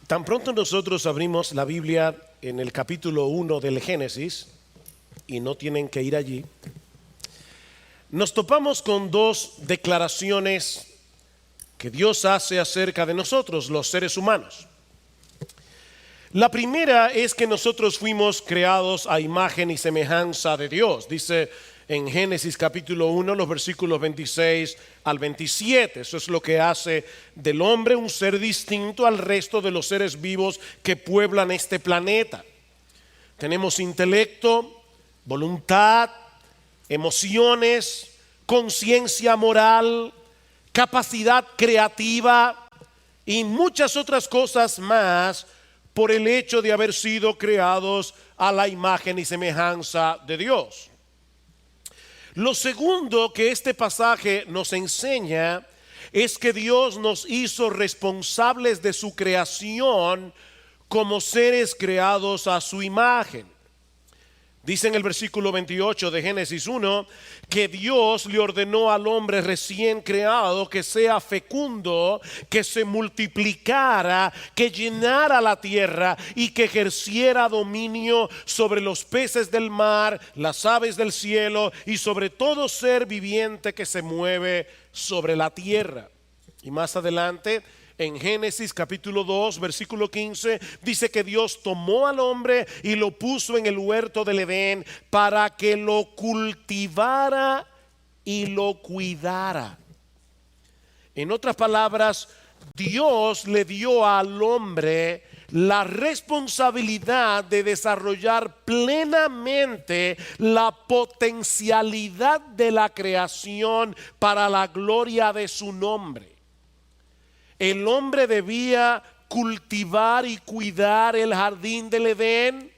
Tan pronto nosotros abrimos la Biblia en el capítulo 1 del Génesis, y no tienen que ir allí, nos topamos con dos declaraciones que Dios hace acerca de nosotros, los seres humanos. La primera es que nosotros fuimos creados a imagen y semejanza de Dios. Dice en Génesis capítulo 1, los versículos 26 al 27. Eso es lo que hace del hombre un ser distinto al resto de los seres vivos que pueblan este planeta. Tenemos intelecto, voluntad, emociones, conciencia moral, capacidad creativa y muchas otras cosas más por el hecho de haber sido creados a la imagen y semejanza de Dios. Lo segundo que este pasaje nos enseña es que Dios nos hizo responsables de su creación como seres creados a su imagen. Dice en el versículo 28 de Génesis 1 que Dios le ordenó al hombre recién creado que sea fecundo, que se multiplicara, que llenara la tierra y que ejerciera dominio sobre los peces del mar, las aves del cielo y sobre todo ser viviente que se mueve sobre la tierra. Y más adelante, en Génesis capítulo 2 versículo 15 dice que Dios tomó al hombre y lo puso en el huerto del Edén para que lo cultivara y lo cuidara. En otras palabras, Dios le dio al hombre la responsabilidad de desarrollar plenamente la potencialidad de la creación para la gloria de su nombre. El hombre debía cultivar y cuidar el jardín del Edén,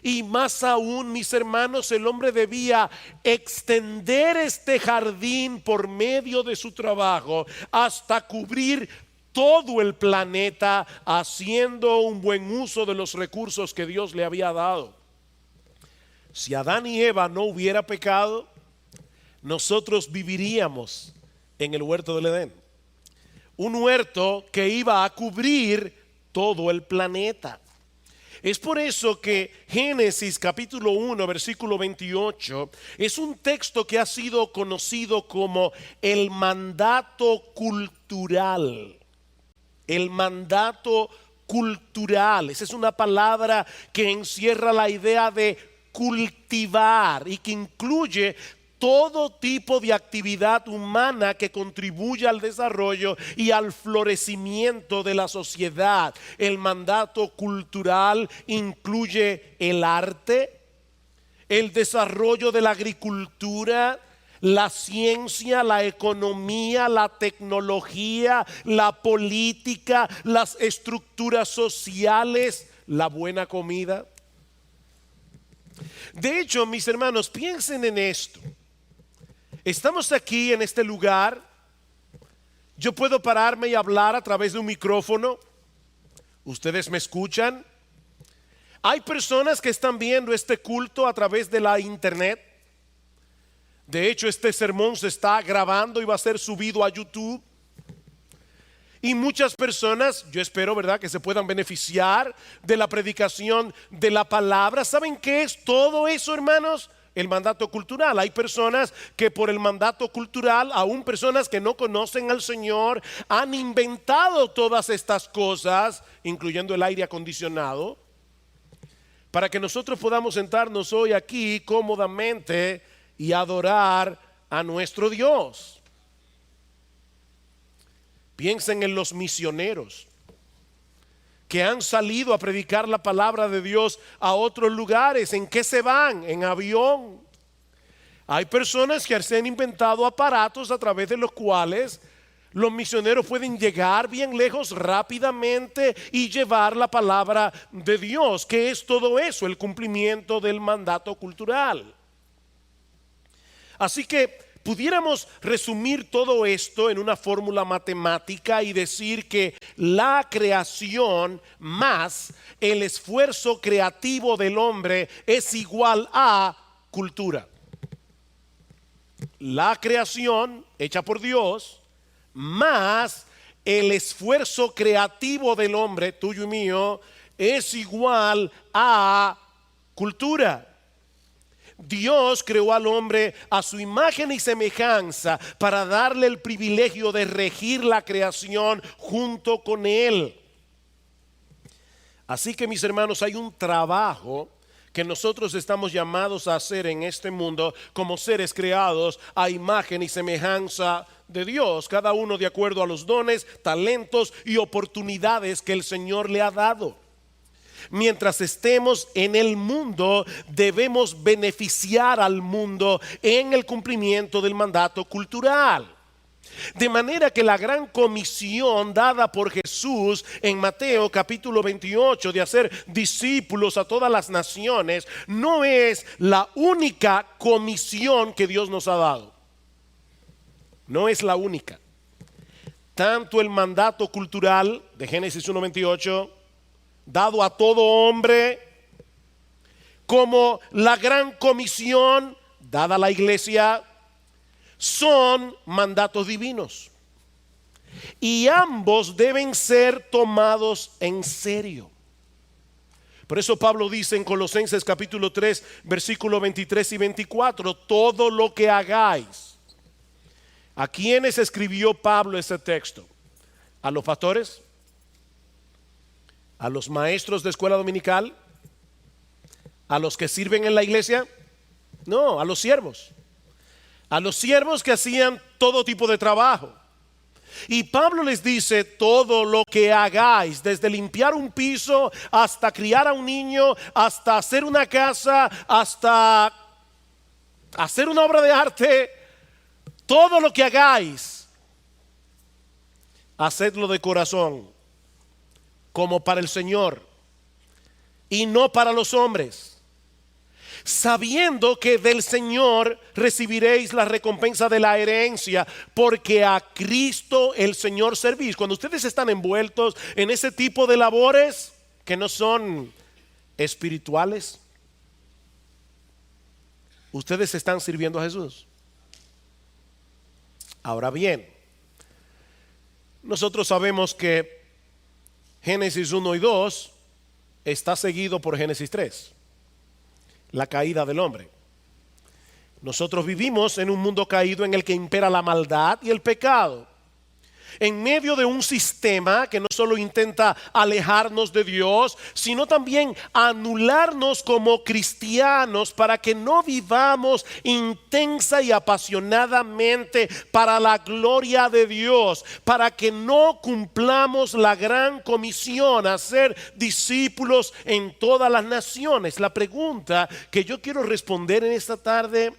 y más aún, mis hermanos, el hombre debía extender este jardín por medio de su trabajo hasta cubrir todo el planeta, haciendo un buen uso de los recursos que Dios le había dado. Si Adán y Eva no hubiera pecado, nosotros viviríamos en el huerto del Edén. Un huerto que iba a cubrir todo el planeta. Es por eso que Génesis capítulo 1 versículo 28 es un texto que ha sido conocido como el mandato cultural. El mandato cultural. Esa es una palabra que encierra la idea de cultivar y que incluye todo tipo de actividad humana que contribuya al desarrollo y al florecimiento de la sociedad. El mandato cultural incluye el arte, el desarrollo de la agricultura, la ciencia, la economía, la tecnología, la política, las estructuras sociales, la buena comida. De hecho, mis hermanos, piensen en esto. Estamos aquí en este lugar. Yo puedo pararme y hablar a través de un micrófono. Ustedes me escuchan. Hay personas que están viendo este culto a través de la internet. De hecho, este sermón se está grabando y va a ser subido a YouTube. Y muchas personas, yo espero, ¿verdad?, que se puedan beneficiar de la predicación de la palabra. ¿Saben qué es todo eso, hermanos? El mandato cultural. Hay personas que por el mandato cultural, aún personas que no conocen al Señor, han inventado todas estas cosas, incluyendo el aire acondicionado, para que nosotros podamos sentarnos hoy aquí cómodamente y adorar a nuestro Dios. Piensen en los misioneros que han salido a predicar la palabra de Dios a otros lugares. ¿En qué se van? En avión. Hay personas que se han inventado aparatos a través de los cuales los misioneros pueden llegar bien lejos rápidamente y llevar la palabra de Dios. ¿Qué es todo eso? El cumplimiento del mandato cultural. Así que pudiéramos resumir todo esto en una fórmula matemática y decir que la creación más el esfuerzo creativo del hombre es igual a cultura. La creación hecha por Dios más el esfuerzo creativo del hombre, tuyo y mío, es igual a cultura. Dios creó al hombre a su imagen y semejanza para darle el privilegio de regir la creación junto con él. Así que, mis hermanos, hay un trabajo que nosotros estamos llamados a hacer en este mundo como seres creados a imagen y semejanza de Dios, cada uno de acuerdo a los dones, talentos y oportunidades que el Señor le ha dado. Mientras estemos en el mundo, debemos beneficiar al mundo en el cumplimiento del mandato cultural. De manera que la gran comisión dada por Jesús en Mateo capítulo 28 de hacer discípulos a todas las naciones no es la única comisión que Dios nos ha dado. No es la única. Tanto el mandato cultural de Génesis 1:28 dado a todo hombre, como la gran comisión dada a la iglesia, son mandatos divinos. Y ambos deben ser tomados en serio. Por eso Pablo dice en Colosenses capítulo 3, versículos 23 y 24, todo lo que hagáis. ¿A quiénes escribió Pablo ese texto? ¿A los pastores? ¿A los maestros de escuela dominical? ¿A los que sirven en la iglesia? No, a los siervos. A los siervos que hacían todo tipo de trabajo. Y Pablo les dice, todo lo que hagáis, desde limpiar un piso hasta criar a un niño, hasta hacer una casa, hasta hacer una obra de arte, todo lo que hagáis, hacedlo de corazón, como para el Señor y no para los hombres, sabiendo que del Señor recibiréis la recompensa de la herencia, porque a Cristo el Señor servís. Cuando ustedes están envueltos en ese tipo de labores que no son espirituales, ustedes están sirviendo a Jesús. Ahora bien, nosotros sabemos que Génesis 1 y 2 está seguido por Génesis 3, la caída del hombre. Nosotros vivimos en un mundo caído en el que impera la maldad y el pecado, en medio de un sistema que no solo intenta alejarnos de Dios, sino también anularnos como cristianos para que no vivamos intensa y apasionadamente para la gloria de Dios, para que no cumplamos la gran comisión a ser discípulos en todas las naciones. La pregunta que yo quiero responder en esta tarde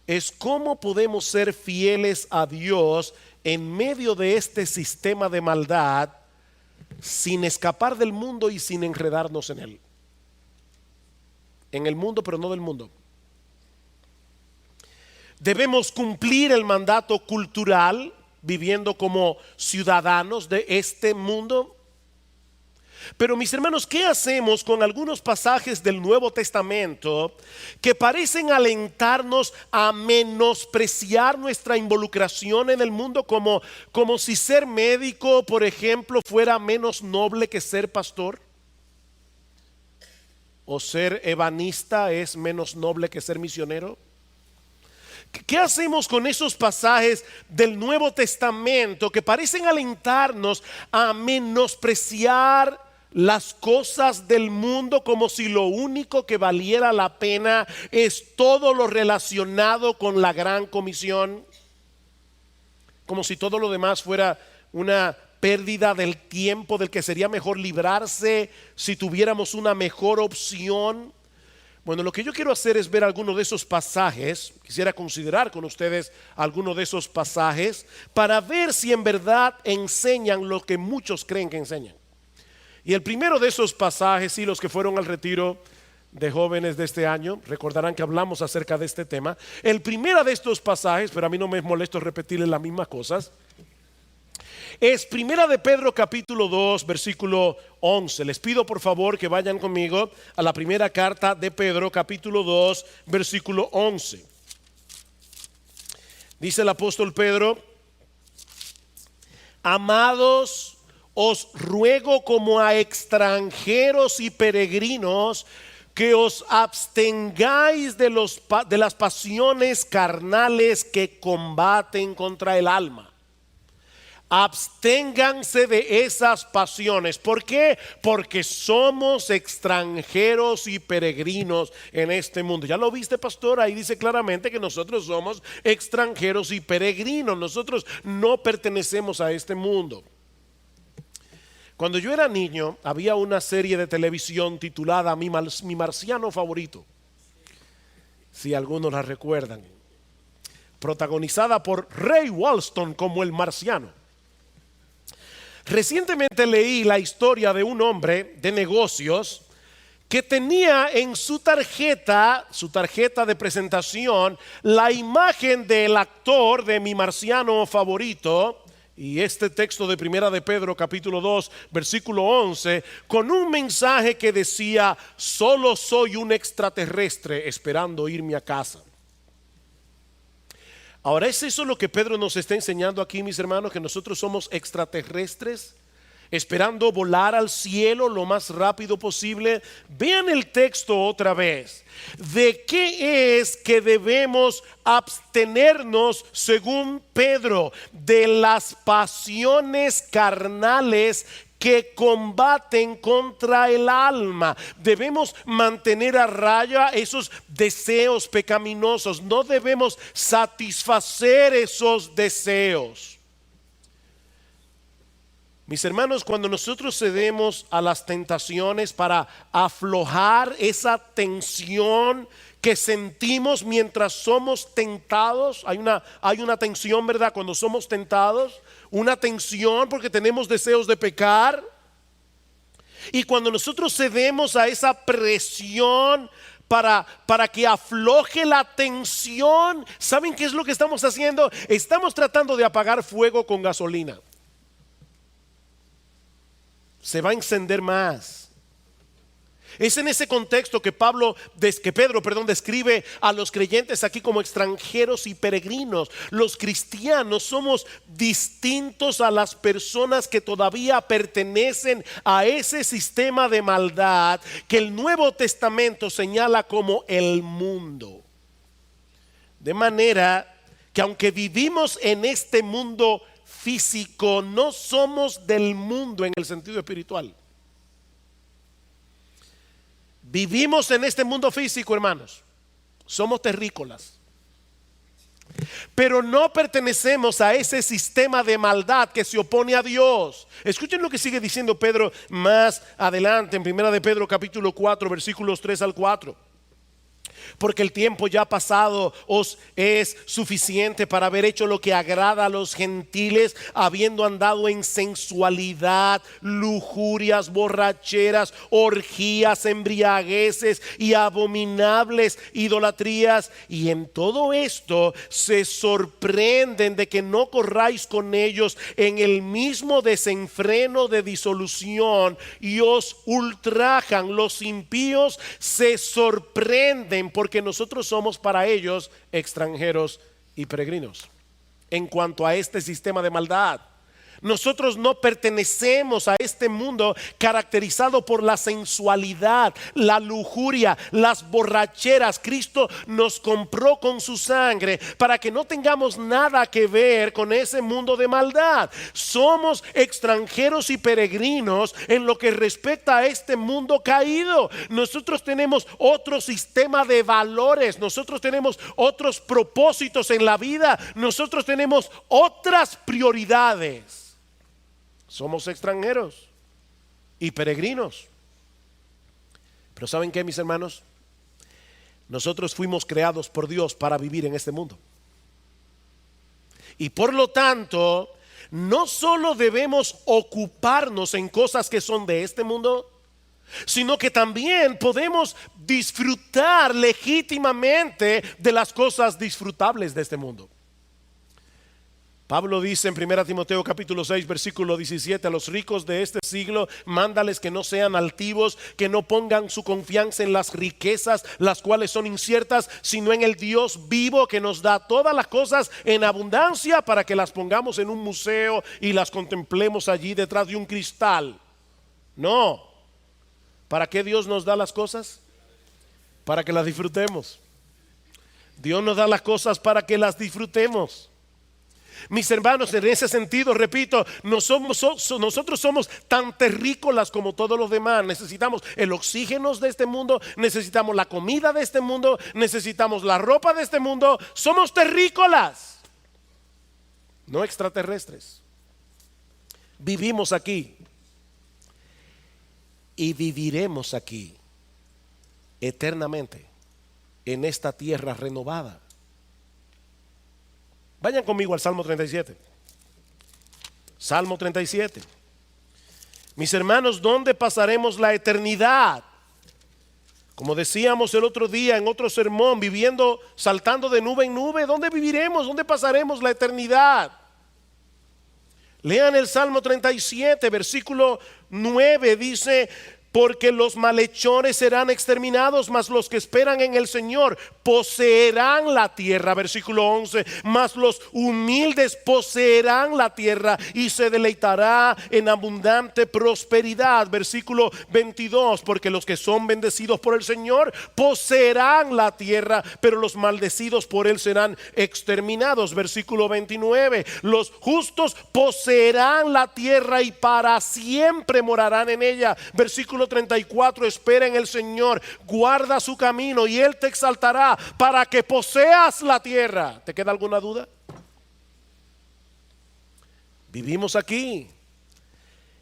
es: ¿cómo podemos ser fieles a Dios en medio de este sistema de maldad sin escapar del mundo y sin enredarnos en él? En el mundo, pero no del mundo. Debemos cumplir el mandato cultural viviendo como ciudadanos de este mundo. Pero mis hermanos, ¿qué hacemos con algunos pasajes del Nuevo Testamento que parecen alentarnos a menospreciar nuestra involucración en el mundo, como si ser médico, por ejemplo, fuera menos noble que ser pastor? ¿O ser ebanista es menos noble que ser misionero? ¿Qué hacemos con esos pasajes del Nuevo Testamento que parecen alentarnos a menospreciar las cosas del mundo, como si lo único que valiera la pena es todo lo relacionado con la gran comisión? Como si todo lo demás fuera una pérdida del tiempo del que sería mejor librarse si tuviéramos una mejor opción. Bueno, lo que yo quiero hacer es ver algunos de esos pasajes. Quisiera considerar con ustedes algunos de esos pasajes para ver si en verdad enseñan lo que muchos creen que enseñan. Y el primero de esos pasajes, y los que fueron al retiro de jóvenes de este año recordarán que hablamos acerca de este tema. El primero de estos pasajes, pero a mí no me es molesto repetirles las mismas cosas, es Primera de Pedro capítulo 2 versículo 11. Les pido por favor que vayan conmigo a la primera carta de Pedro capítulo 2 versículo 11. Dice el apóstol Pedro: Amados, os ruego como a extranjeros y peregrinos que os abstengáis de las pasiones carnales que combaten contra el alma. Absténganse de esas pasiones. ¿Por qué? Porque somos extranjeros y peregrinos en este mundo. Ya lo viste, pastor, ahí dice claramente que nosotros somos extranjeros y peregrinos. Nosotros no pertenecemos a este mundo. Cuando yo era niño, había una serie de televisión titulada Mi Marciano Favorito, si algunos la recuerdan, protagonizada por Ray Walston como el marciano. Recientemente leí la historia de un hombre de negocios que tenía en su tarjeta de presentación, la imagen del actor de Mi Marciano Favorito. Y este texto de Primera de Pedro capítulo 2 versículo 11, con un mensaje que decía: solo soy un extraterrestre esperando irme a casa. Ahora, ¿es eso lo que Pedro nos está enseñando aquí, mis hermanos? Que nosotros somos extraterrestres esperando volar al cielo lo más rápido posible. Vean el texto otra vez. ¿De qué es que debemos abstenernos según Pedro? De las pasiones carnales que combaten contra el alma. Debemos mantener a raya esos deseos pecaminosos. No debemos satisfacer esos deseos. Mis hermanos, cuando nosotros cedemos a las tentaciones para aflojar esa tensión que sentimos mientras somos tentados, hay una tensión, ¿verdad? Cuando somos tentados, una tensión porque tenemos deseos de pecar. Y cuando nosotros cedemos a esa presión para que afloje la tensión, ¿saben qué es lo que estamos haciendo? Estamos tratando de apagar fuego con gasolina. Se va a encender más. Es en ese contexto que Pedro describe a los creyentes aquí como extranjeros y peregrinos. Los cristianos somos distintos a las personas que todavía pertenecen a ese sistema de maldad que el Nuevo Testamento señala como el mundo. De manera que aunque vivimos en este mundo físico, no somos del mundo en el sentido espiritual. Vivimos en este mundo físico, hermanos. Somos terrícolas. Pero no pertenecemos a ese sistema de maldad que se opone a Dios. Escuchen lo que sigue diciendo Pedro más adelante en Primera de Pedro capítulo 4 versículos 3 al 4. Porque el tiempo ya pasado os es suficiente para haber hecho lo que agrada a los gentiles, habiendo andado en sensualidad, lujurias, borracheras, orgías, embriagueces y abominables idolatrías. Y en todo esto se sorprenden de que no corráis con ellos en el mismo desenfreno de disolución, y os ultrajan. Los impíos se sorprenden porque nosotros somos para ellos extranjeros y peregrinos. En cuanto a este sistema de maldad, nosotros no pertenecemos a este mundo caracterizado por la sensualidad, la lujuria, las borracheras. Cristo nos compró con su sangre para que no tengamos nada que ver con ese mundo de maldad. Somos extranjeros y peregrinos en lo que respecta a este mundo caído. Nosotros tenemos otro sistema de valores, nosotros tenemos otros propósitos en la vida, nosotros tenemos otras prioridades. Somos extranjeros y peregrinos. Pero ¿saben qué, mis hermanos? Nosotros fuimos creados por Dios para vivir en este mundo. Y por lo tanto, no solo debemos ocuparnos en cosas que son de este mundo, sino que también podemos disfrutar legítimamente de las cosas disfrutables de este mundo. Pablo dice en 1 Timoteo capítulo 6 versículo 17: a los ricos de este siglo mándales que no sean altivos, que no pongan su confianza en las riquezas, las cuales son inciertas, sino en el Dios vivo, que nos da todas las cosas en abundancia, para que las pongamos en un museo y las contemplemos allí detrás de un cristal. No. ¿Para qué Dios nos da las cosas? Para que las disfrutemos. Dios nos da las cosas para que las disfrutemos. Mis hermanos, en ese sentido, repito, nosotros somos tan terrícolas como todos los demás. Necesitamos el oxígeno de este mundo, necesitamos la comida de este mundo, necesitamos la ropa de este mundo. Somos terrícolas, no extraterrestres. Vivimos aquí y viviremos aquí eternamente en esta tierra renovada. Vayan conmigo al Salmo 37. Salmo 37. Mis hermanos, ¿dónde pasaremos la eternidad? Como decíamos el otro día en otro sermón, viviendo, saltando de nube en nube. ¿Dónde viviremos? ¿Dónde pasaremos la eternidad? Lean el Salmo 37, versículo 9, dice: porque los malhechores serán exterminados, mas los que esperan en el Señor poseerán la tierra. Versículo 11: mas los humildes poseerán la tierra y se deleitará en abundante prosperidad. Versículo 22: porque los que son bendecidos por el Señor poseerán la tierra, pero los maldecidos por él serán exterminados. Versículo 29: los justos poseerán la tierra y para siempre morarán en ella. Versículo 34: espera en el Señor, guarda su camino y él te exaltará para que poseas la tierra. ¿Te queda alguna duda? Vivimos aquí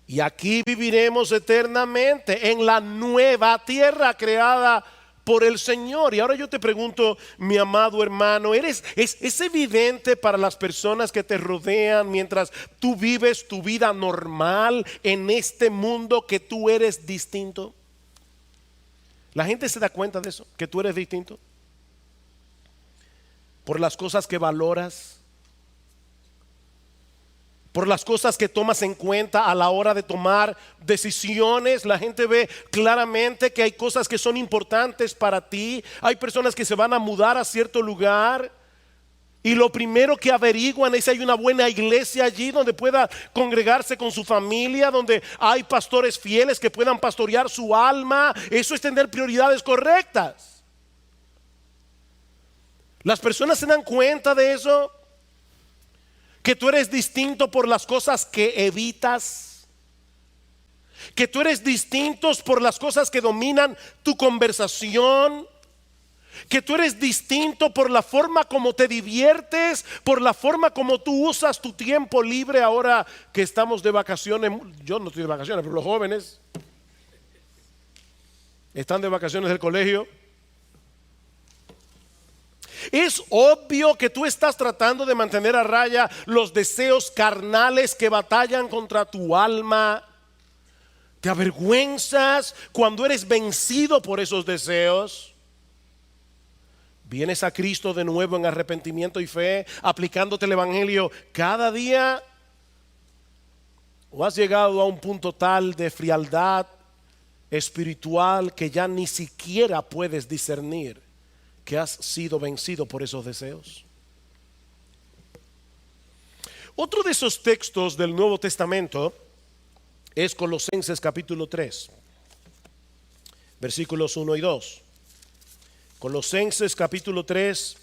y aquí viviremos eternamente en la nueva tierra creada por el Señor. Y ahora yo te pregunto, mi amado hermano, ¿es evidente para las personas que te rodean mientras tú vives tu vida normal en este mundo que tú eres distinto? ¿La gente se da cuenta de eso? ¿Que tú eres distinto? Por las cosas que valoras, por las cosas que tomas en cuenta a la hora de tomar decisiones. La gente ve claramente que hay cosas que son importantes para ti. Hay personas que se van a mudar a cierto lugar y lo primero que averiguan es si hay una buena iglesia allí donde pueda congregarse con su familia, donde hay pastores fieles que puedan pastorear su alma. Eso es tener prioridades correctas. Las personas se dan cuenta de eso, que tú eres distinto por las cosas que evitas, que tú eres distinto por las cosas que dominan tu conversación, que tú eres distinto por la forma como te diviertes, por la forma como tú usas tu tiempo libre. Ahora que estamos de vacaciones, yo no estoy de vacaciones, pero los jóvenes están de vacaciones del colegio. Es obvio que tú estás tratando de mantener a raya los deseos carnales que batallan contra tu alma. Te avergüenzas cuando eres vencido por esos deseos. Vienes a Cristo de nuevo en arrepentimiento y fe, aplicándote el evangelio cada día. ¿O has llegado a un punto tal de frialdad espiritual que ya ni siquiera puedes discernir que has sido vencido por esos deseos? Otro de esos textos del Nuevo Testamento es Colosenses capítulo 3, versículos 1 y 2. Colosenses capítulo 3,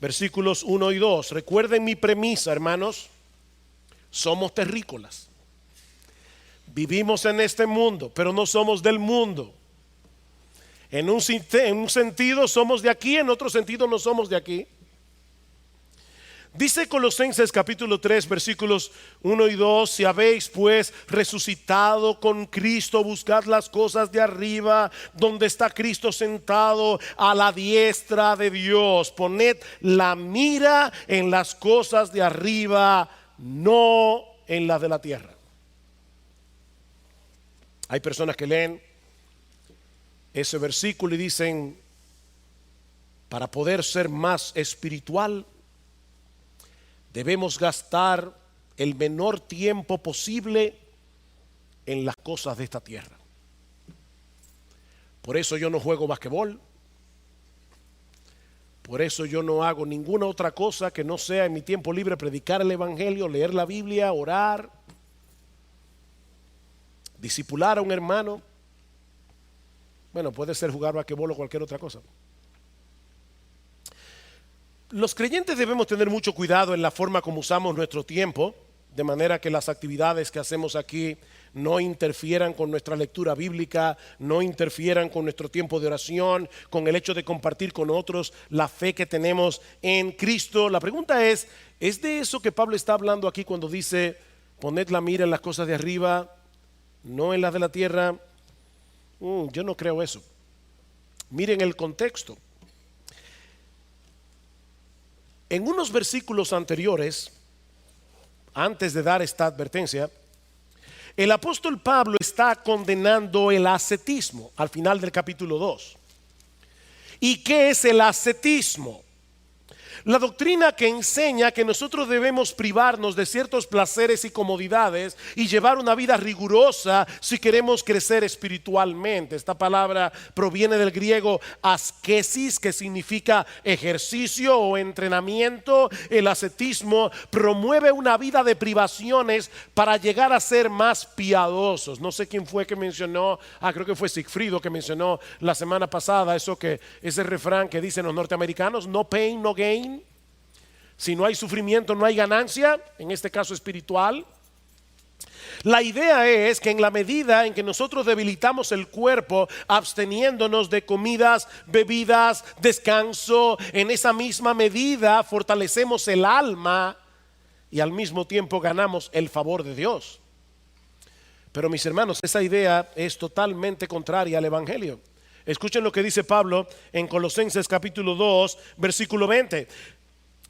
versículos 1 y 2. Recuerden mi premisa, hermanos. Somos terrícolas. Vivimos en este mundo, pero no somos del mundo. En un sentido somos de aquí, en otro sentido no somos de aquí. Dice Colosenses capítulo 3 versículos 1 y 2: si habéis pues resucitado con Cristo, buscad las cosas de arriba, donde está Cristo sentado a la diestra de Dios. Poned la mira en las cosas de arriba, no en las de la tierra. Hay personas que leen ese versículo y dicen: para poder ser más espiritual, Debemos gastar el menor tiempo posible en las cosas de esta tierra. Por eso yo no juego basquetbol. Por eso yo no hago ninguna otra cosa que no sea en mi tiempo libre predicar el evangelio, leer la Biblia, orar, discipular a un hermano. Bueno, puede ser jugar basquetbol o cualquier otra cosa. Los creyentes debemos tener mucho cuidado en la forma como usamos nuestro tiempo, de manera que las actividades que hacemos aquí no interfieran con nuestra lectura bíblica, no interfieran con nuestro tiempo de oración, con el hecho de compartir con otros la fe que tenemos en Cristo. La pregunta ¿es de eso que Pablo está hablando aquí cuando dice, poned la mira en las cosas de arriba, no en las de la tierra? Yo no creo eso. Miren el contexto. En unos versículos anteriores, antes de dar esta advertencia, el apóstol Pablo está condenando el ascetismo al final del capítulo 2. ¿Y qué es el ascetismo? La doctrina que enseña que nosotros debemos privarnos de ciertos placeres y comodidades y llevar una vida rigurosa si queremos crecer espiritualmente. Esta palabra proviene del griego askesis, que significa ejercicio o entrenamiento. El ascetismo promueve una vida de privaciones para llegar a ser más piadosos. No sé quién fue que mencionó, creo que fue Sigfrido que mencionó la semana pasada ese refrán que dicen los norteamericanos, no pain, no gain. Si no hay sufrimiento, no hay ganancia, en este caso espiritual. La idea es que en la medida en que nosotros debilitamos el cuerpo, absteniéndonos de comidas, bebidas, descanso, en esa misma medida fortalecemos el alma y al mismo tiempo ganamos el favor de Dios. Pero mis hermanos, esa idea es totalmente contraria al evangelio. Escuchen lo que dice Pablo en Colosenses capítulo 2, versículo 20.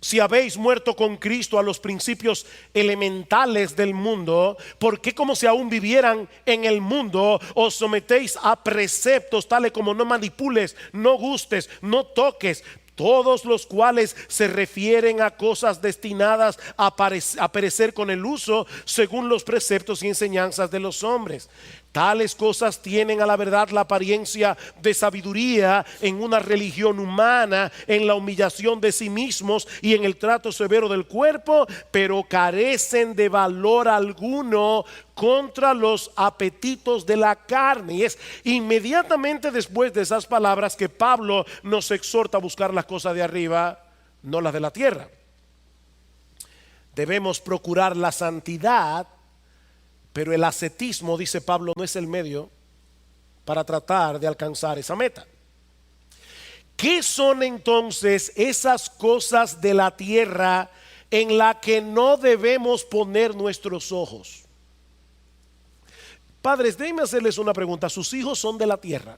Si habéis muerto con Cristo a los principios elementales del mundo, ¿por qué como si aún vivieran en el mundo os sometéis a preceptos tales como no manipules, no gustes, no toques? Todos los cuales se refieren a cosas destinadas a perecer con el uso según los preceptos y enseñanzas de los hombres. Tales cosas tienen a la verdad la apariencia de sabiduría en una religión humana, en la humillación de sí mismos y en el trato severo del cuerpo, pero carecen de valor alguno contra los apetitos de la carne. Y es inmediatamente después de esas palabras que Pablo nos exhorta a buscar las cosas de arriba, no las de la tierra. Debemos procurar la santidad, pero el ascetismo, dice Pablo, no es el medio para tratar de alcanzar esa meta. ¿Qué son entonces esas cosas de la tierra en la que no debemos poner nuestros ojos? Padres, déjenme hacerles una pregunta. ¿Sus hijos son de la tierra?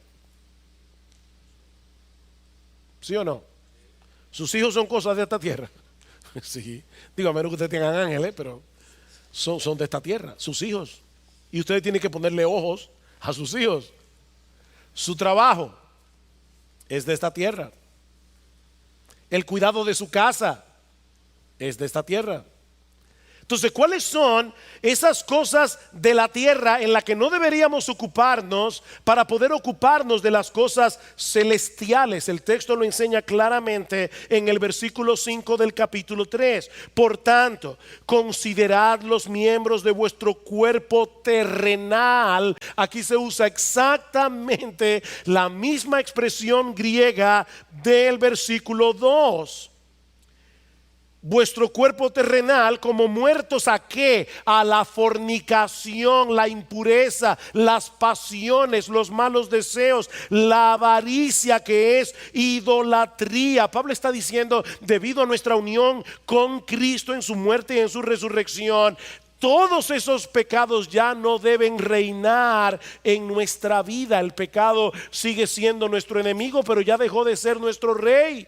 ¿Sí o no? ¿Sus hijos son cosas de esta tierra? Sí. Digo, a menos que ustedes tengan ángeles, pero son de esta tierra, sus hijos. Y ustedes tienen que ponerle ojos a sus hijos. Su trabajo es de esta tierra. El cuidado de su casa es de esta tierra. Entonces, ¿cuáles son esas cosas de la tierra en las que no deberíamos ocuparnos para poder ocuparnos de las cosas celestiales? El texto lo enseña claramente en el versículo 5 del capítulo 3. Por tanto, considerad los miembros de vuestro cuerpo terrenal. Aquí se usa exactamente la misma expresión griega del versículo 2. Vuestro cuerpo terrenal como muertos ¿a qué? A la fornicación, la impureza, las pasiones, los malos deseos, la avaricia, que es idolatría. Pablo está diciendo, debido a nuestra unión con Cristo en su muerte y en su resurrección, todos esos pecados ya no deben reinar en nuestra vida. El pecado sigue siendo nuestro enemigo, pero ya dejó de ser nuestro rey.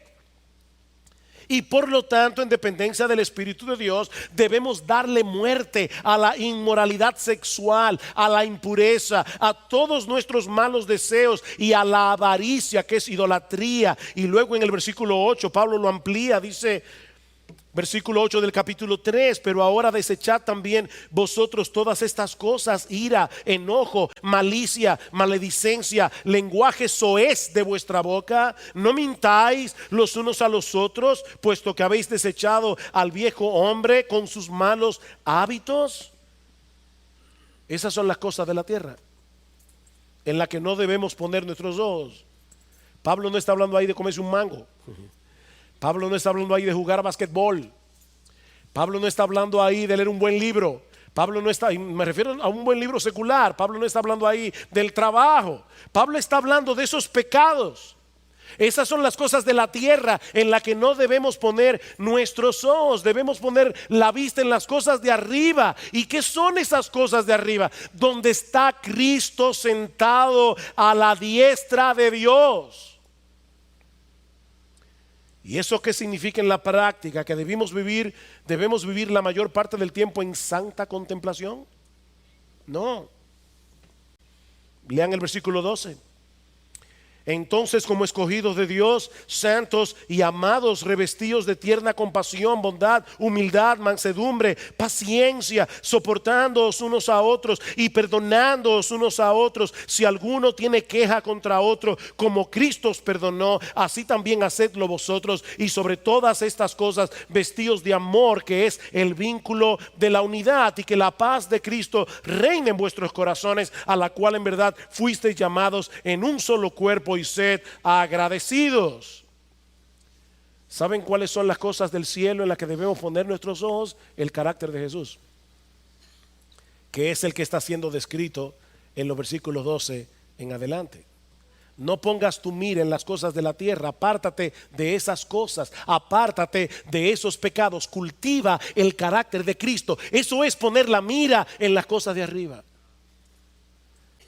Y por lo tanto, en dependencia del Espíritu de Dios, debemos darle muerte a la inmoralidad sexual, a la impureza, a todos nuestros malos deseos y a la avaricia, que es idolatría. Y luego en el versículo 8 Pablo lo amplía, dice: Versículo 8 del capítulo 3, pero ahora desechad también vosotros todas estas cosas: ira, enojo, malicia, maledicencia, lenguaje soez de vuestra boca. No mintáis los unos a los otros, puesto que habéis desechado al viejo hombre con sus malos hábitos. Esas son las cosas de la tierra en la que no debemos poner nuestros ojos. Pablo no está hablando ahí de comerse un mango. Pablo no está hablando ahí de jugar basquetbol. Pablo no está hablando ahí de leer un buen libro. Pablo no está, me refiero a un buen libro secular. Pablo no está hablando ahí del trabajo. Pablo está hablando de esos pecados. Esas son las cosas de la tierra en la que no debemos poner nuestros ojos. Debemos poner la vista en las cosas de arriba. ¿Y qué son esas cosas de arriba? Donde está Cristo sentado a la diestra de Dios. ¿Y eso qué significa en la práctica? Que debemos vivir la mayor parte del tiempo en santa contemplación. No. Lean el versículo 12. Entonces, como escogidos de Dios, santos y amados, revestidos de tierna compasión, bondad, humildad, mansedumbre, paciencia, soportándoos unos a otros y perdonándoos unos a otros, si alguno tiene queja contra otro, como Cristo os perdonó, así también hacedlo vosotros. Y sobre todas estas cosas, vestidos de amor, que es el vínculo de la unidad, y que la paz de Cristo reine en vuestros corazones, a la cual en verdad fuisteis llamados en un solo cuerpo, y sed agradecidos. ¿Saben cuáles son las cosas del cielo en las que debemos poner nuestros ojos? El carácter de Jesús, que es el que está siendo descrito en los versículos 12 en adelante. No pongas tu mira en las cosas de la tierra. Apártate de esas cosas, apártate de esos pecados. Cultiva el carácter de Cristo. Eso es poner la mira en las cosas de arriba,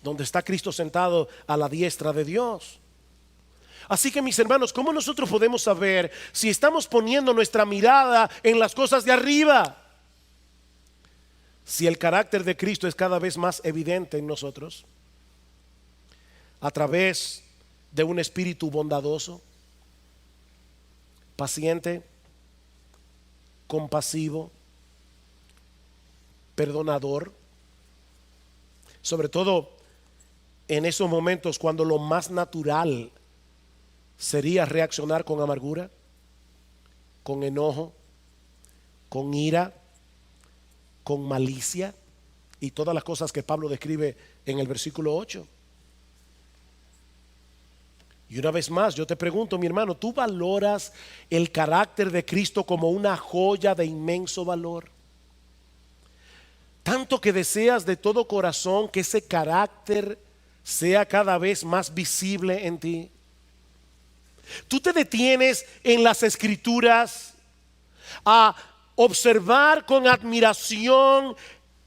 donde está Cristo sentado a la diestra de Dios. Así que, mis hermanos, ¿cómo nosotros podemos saber si estamos poniendo nuestra mirada en las cosas de arriba? Si el carácter de Cristo es cada vez más evidente en nosotros, a través de un espíritu bondadoso, paciente, compasivo, perdonador, sobre todo en esos momentos cuando lo más natural sería reaccionar con amargura, con enojo, con ira, con malicia y todas las cosas que Pablo describe en el versículo 8. Y una vez más yo te pregunto, mi hermano, ¿tú valoras el carácter de Cristo como una joya de inmenso valor? Tanto que deseas de todo corazón que ese carácter sea cada vez más visible en ti. Tú te detienes en las Escrituras a observar con admiración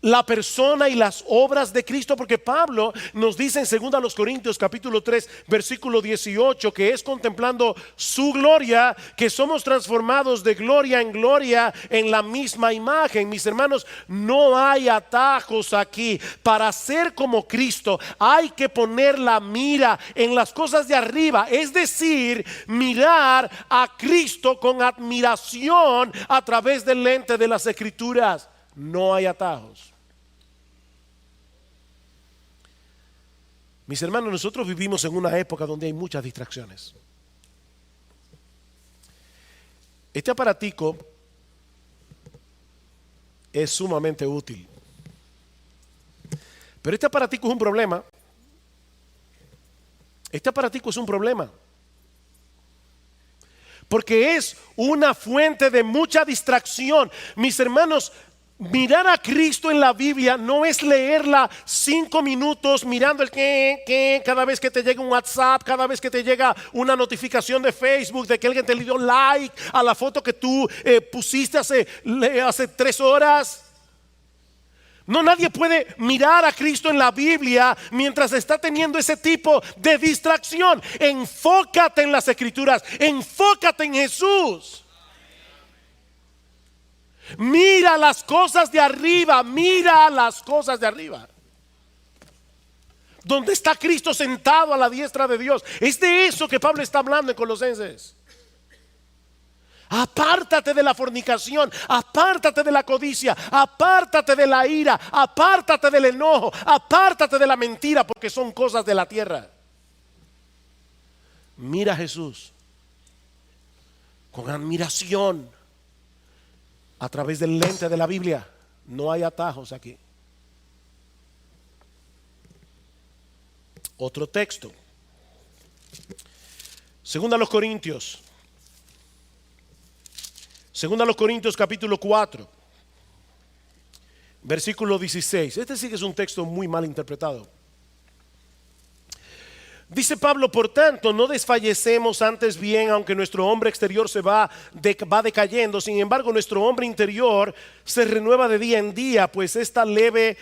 la persona y las obras de Cristo, porque Pablo nos dice en 2 Corintios capítulo 3 versículo 18 que es contemplando su gloria que somos transformados de gloria en gloria en la misma imagen. Mis hermanos, no hay atajos aquí. Para ser como Cristo hay que poner la mira en las cosas de arriba, es decir, mirar a Cristo con admiración a través del lente de las Escrituras. No hay atajos. Mis hermanos, nosotros vivimos en una época donde hay muchas distracciones. Este aparatico es sumamente útil, pero este aparatico es un problema. Este aparatico es un problema porque es una fuente de mucha distracción. Mis hermanos, mirar a Cristo en la Biblia no es leerla 5 minutos mirando el que cada vez que te llega un WhatsApp, cada vez que te llega una notificación de Facebook de que alguien te le dio like a la foto que tú pusiste hace 3 horas. No, nadie puede mirar a Cristo en la Biblia mientras está teniendo ese tipo de distracción. Enfócate en las Escrituras, enfócate en Jesús. Mira las cosas de arriba, mira las cosas de arriba, donde está Cristo sentado a la diestra de Dios. Es de eso que Pablo está hablando en Colosenses. Apártate de la fornicación, apártate de la codicia, apártate de la ira, apártate del enojo, apártate de la mentira, porque son cosas de la tierra. Mira a Jesús con admiración a través del lente de la Biblia. No hay atajos aquí. Otro texto. Segunda a los Corintios. Segunda a los Corintios capítulo 4. Versículo 16. Este sí que es un texto muy mal interpretado. Dice Pablo: por tanto, no desfallecemos, antes bien, aunque nuestro hombre exterior va decayendo, sin embargo nuestro hombre interior se renueva de día en día, pues esta leve,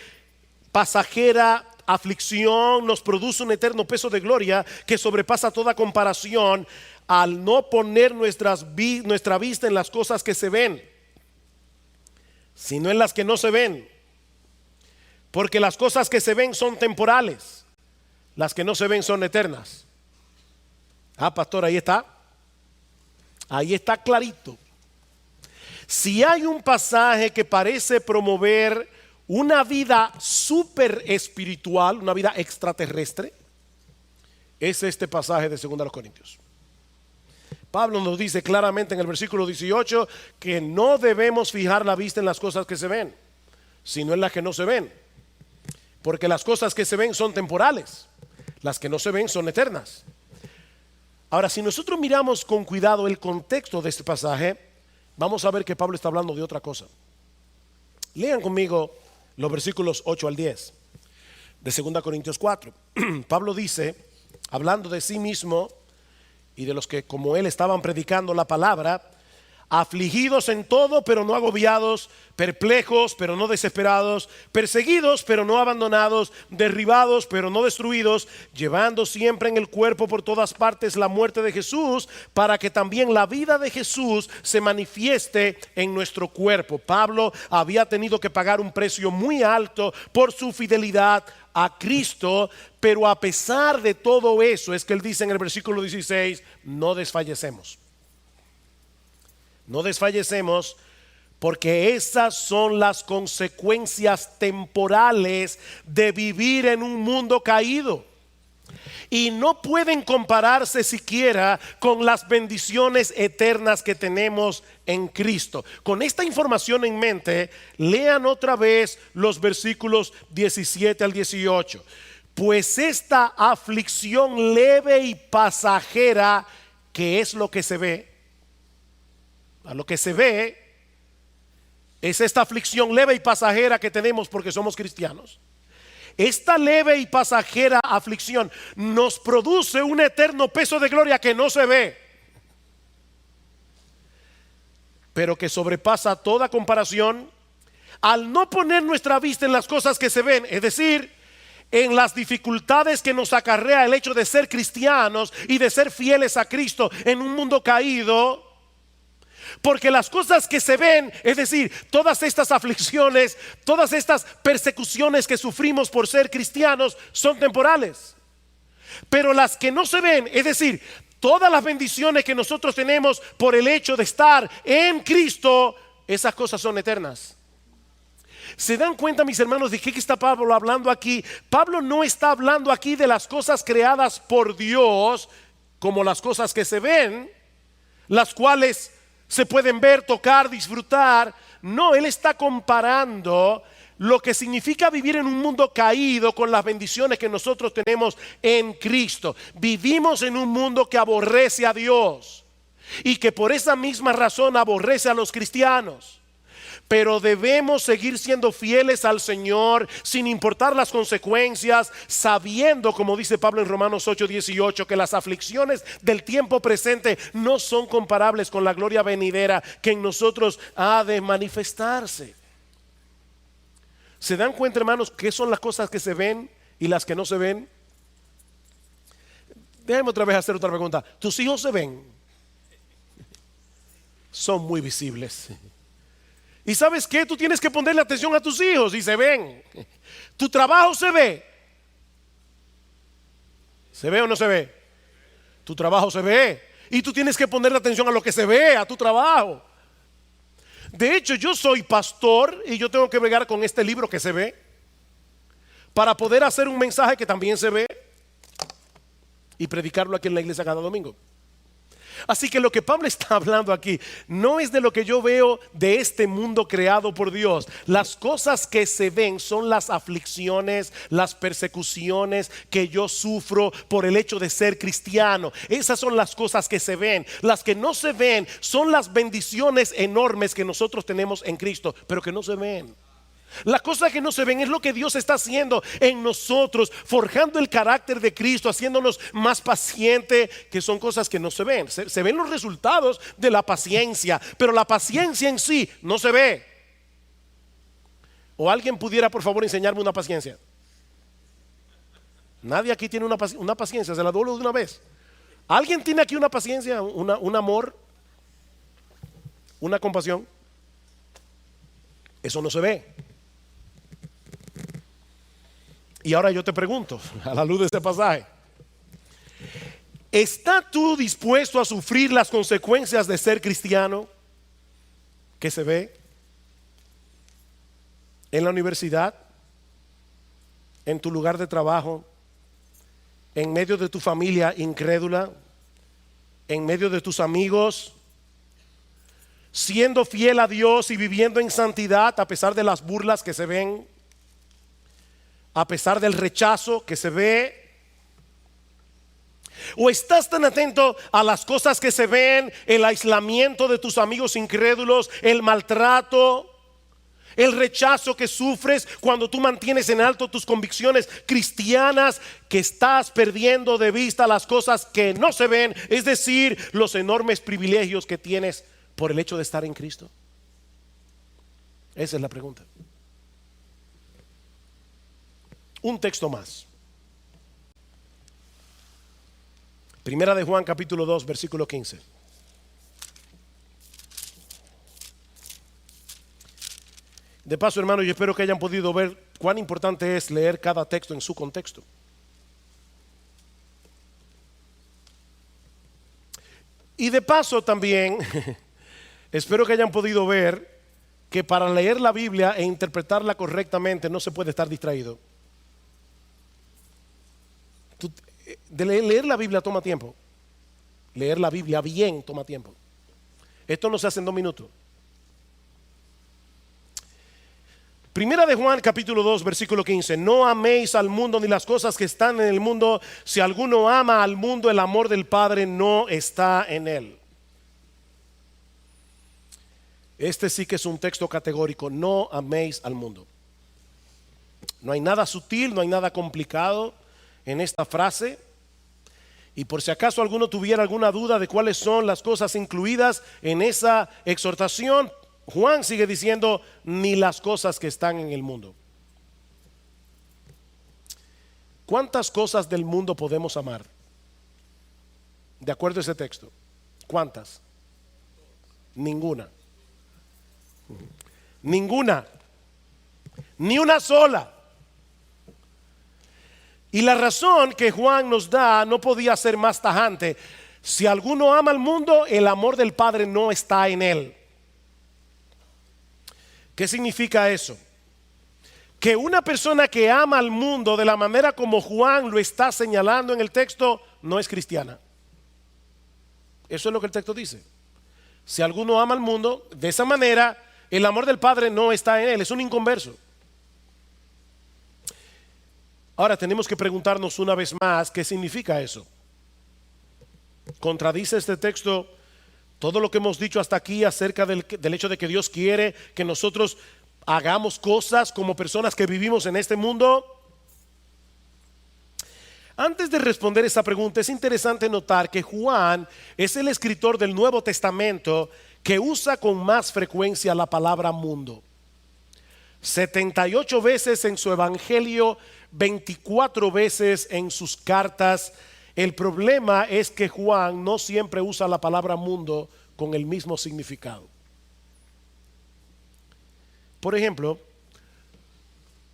pasajera aflicción nos produce un eterno peso de gloria que sobrepasa toda comparación, al no poner nuestra vista en las cosas que se ven, sino en las que no se ven. Porque las cosas que se ven son temporales, las que no se ven son eternas. Pastor, ahí está. Ahí está clarito. Si hay un pasaje que parece promover una vida súper espiritual, una vida extraterrestre, es este pasaje de 2 Corintios. Pablo nos dice claramente en el versículo 18 que no debemos fijar la vista en las cosas que se ven, sino en las que no se ven. Porque las cosas que se ven son temporales, las que no se ven son eternas. Ahora, si nosotros miramos con cuidado el contexto de este pasaje, vamos a ver que Pablo está hablando de otra cosa. Lean conmigo los versículos 8 al 10 de 2 Corintios 4. Pablo dice, hablando de sí mismo y de los que como él estaban predicando la palabra: afligidos en todo, pero no agobiados; perplejos, pero no desesperados; perseguidos, pero no abandonados; derribados, pero no destruidos; llevando siempre en el cuerpo por todas partes la muerte de Jesús, para que también la vida de Jesús se manifieste en nuestro cuerpo. Pablo había tenido que pagar un precio muy alto por su fidelidad a Cristo, pero a pesar de todo eso, es que él dice en el versículo 16: no desfallecemos. No desfallecemos, porque esas son las consecuencias temporales de vivir en un mundo caído, y no pueden compararse siquiera con las bendiciones eternas que tenemos en Cristo. Con esta información en mente, lean otra vez los versículos 17 al 18. Pues esta aflicción leve y pasajera, que es lo que se ve, a lo que se ve es esta aflicción leve y pasajera que tenemos porque somos cristianos. Esta leve y pasajera aflicción nos produce un eterno peso de gloria que no se ve, pero que sobrepasa toda comparación al no poner nuestra vista en las cosas que se ven, es decir, en las dificultades que nos acarrea el hecho de ser cristianos y de ser fieles a Cristo en un mundo caído. Porque las cosas que se ven, es decir, todas estas aflicciones, todas estas persecuciones que sufrimos por ser cristianos, son temporales. Pero las que no se ven, es decir, todas las bendiciones que nosotros tenemos por el hecho de estar en Cristo, esas cosas son eternas. ¿Se dan cuenta, mis hermanos, de qué está Pablo hablando aquí? Pablo no está hablando aquí de las cosas creadas por Dios, como las cosas que se ven, las cuales se pueden ver, tocar, disfrutar. No, él está comparando lo que significa vivir en un mundo caído con las bendiciones que nosotros tenemos en Cristo. Vivimos en un mundo que aborrece a Dios y que por esa misma razón aborrece a los cristianos. Pero debemos seguir siendo fieles al Señor sin importar las consecuencias, sabiendo, como dice Pablo en Romanos 8:18, que las aflicciones del tiempo presente no son comparables con la gloria venidera que en nosotros ha de manifestarse. ¿Se dan cuenta, hermanos, qué son las cosas que se ven y las que no se ven? Déjame otra vez hacer otra pregunta. ¿Tus hijos se ven? Son muy visibles. ¿Y sabes qué? Tú tienes que ponerle atención a tus hijos y se ven. Tu trabajo se ve. ¿Se ve o no se ve? Tu trabajo se ve. Y tú tienes que ponerle atención a lo que se ve, a tu trabajo. De hecho, yo soy pastor y yo tengo que bregar con este libro que se ve para poder hacer un mensaje que también se ve y predicarlo aquí en la iglesia cada domingo. Así que lo que Pablo está hablando aquí no es de lo que yo veo de este mundo creado por Dios. Las cosas que se ven son las aflicciones, las persecuciones que yo sufro por el hecho de ser cristiano. Esas son las cosas que se ven. Las que no se ven son las bendiciones enormes que nosotros tenemos en Cristo, pero que no se ven. Las cosas que no se ven es lo que Dios está haciendo en nosotros, forjando el carácter de Cristo, haciéndonos más pacientes, que son cosas que no se ven. Se ven los resultados de la paciencia, pero la paciencia en sí no se ve. ¿O alguien pudiera por favor enseñarme una paciencia? Nadie aquí tiene una paciencia, se la doblo de una vez. ¿Alguien tiene aquí una paciencia, un amor, una compasión? Eso no se ve. Y ahora yo te pregunto, a la luz de este pasaje, ¿estás tú dispuesto a sufrir las consecuencias de ser cristiano? Que se ve en la universidad, en tu lugar de trabajo, en medio de tu familia incrédula, en medio de tus amigos, siendo fiel a Dios y viviendo en santidad a pesar de las burlas que se ven, a pesar del rechazo que se ve? ¿O estás tan atento a las cosas que se ven, el aislamiento de tus amigos incrédulos, el maltrato, el rechazo que sufres cuando tú mantienes en alto tus convicciones cristianas, que estás perdiendo de vista las cosas que no se ven, es decir, los enormes privilegios que tienes por el hecho de estar en Cristo? Esa es la pregunta. Un texto más. Primera de Juan capítulo 2 versículo 15. De paso, hermano, yo espero que hayan podido ver cuán importante es leer cada texto en su contexto. Y de paso también espero que hayan podido ver que para leer la Biblia e interpretarla correctamente no se puede estar distraído. Leer la Biblia toma tiempo. Leer la Biblia bien toma tiempo. Esto no se hace en 2 minutos. Primera de Juan capítulo 2 versículo 15. No améis al mundo ni las cosas que están en el mundo. Si alguno ama al mundo, el amor del Padre no está en él. Este sí que es un texto categórico. No améis al mundo. No hay nada sutil, no hay nada complicado en esta frase. Y por si acaso alguno tuviera alguna duda de cuáles son las cosas incluidas en esa exhortación, Juan sigue diciendo: ni las cosas que están en el mundo. ¿Cuántas cosas del mundo podemos amar? De acuerdo a ese texto, ¿cuántas? Ninguna. Ninguna. Ni una sola. Y la razón que Juan nos da no podía ser más tajante. Si alguno ama al mundo, el amor del Padre no está en él. ¿Qué significa eso? Que una persona que ama al mundo de la manera como Juan lo está señalando en el texto no es cristiana. Eso es lo que el texto dice. Si alguno ama al mundo de esa manera, el amor del Padre no está en él, es un inconverso. Ahora tenemos que preguntarnos una vez más, ¿qué significa eso? ¿Contradice este texto todo lo que hemos dicho hasta aquí acerca del hecho de que Dios quiere que nosotros hagamos cosas como personas que vivimos en este mundo? Antes de responder esa pregunta, es interesante notar que Juan es el escritor del Nuevo Testamento que usa con más frecuencia la palabra mundo. 78 veces en su evangelio, 24 veces en sus cartas. El problema es que Juan no siempre usa la palabra mundo con el mismo significado. Por ejemplo,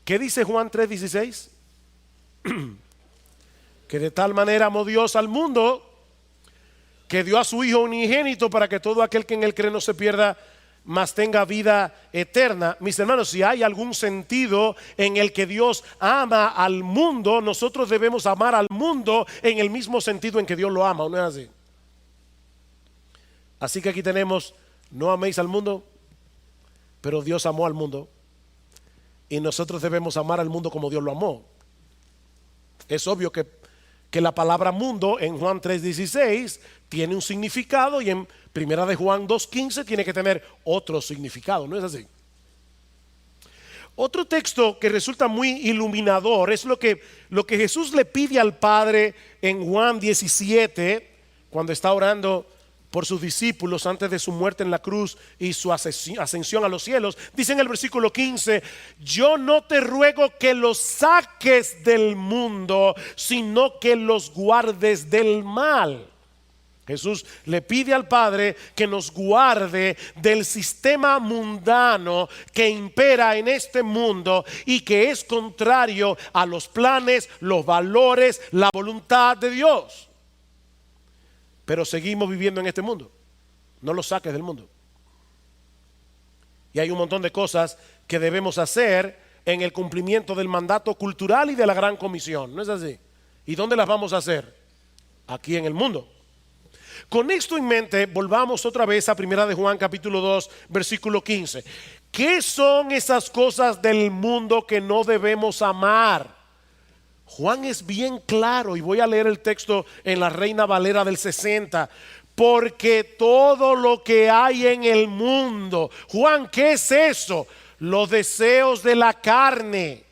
¿qué dice Juan 3:16? Que de tal manera amó Dios al mundo que dio a su Hijo unigénito para que todo aquel que en él cree no se pierda, mas tenga vida eterna. Mis hermanos, si hay algún sentido en el que Dios ama al mundo, nosotros debemos amar al mundo en el mismo sentido en que Dios lo ama, ¿o no es así? Así que aquí tenemos: no améis al mundo, pero Dios amó al mundo, y nosotros debemos amar al mundo como Dios lo amó. Es obvio que la palabra mundo en Juan 3:16 tiene un significado, y en Primera de Juan 2:15 tiene que tener otro significado, ¿no es así? Otro texto que resulta muy iluminador es lo que Jesús le pide al Padre en Juan 17, cuando está orando por sus discípulos antes de su muerte en la cruz y su ascensión a los cielos. Dice en el versículo 15: yo no te ruego que los saques del mundo, sino que los guardes del mal. Jesús le pide al Padre que nos guarde del sistema mundano que impera en este mundo y que es contrario a los planes, los valores, la voluntad de Dios. Pero seguimos viviendo en este mundo. No lo saques del mundo. Y hay un montón de cosas que debemos hacer en el cumplimiento del mandato cultural y de la gran comisión, ¿no es así? ¿Y dónde las vamos a hacer? Aquí en el mundo. Con esto en mente, volvamos otra vez a Primera de Juan capítulo 2 versículo 15. ¿Qué son esas cosas del mundo que no debemos amar? Juan es bien claro, y voy a leer el texto en la Reina Valera del 60. Porque todo lo que hay en el mundo, Juan, ¿qué es eso? Los deseos de la carne,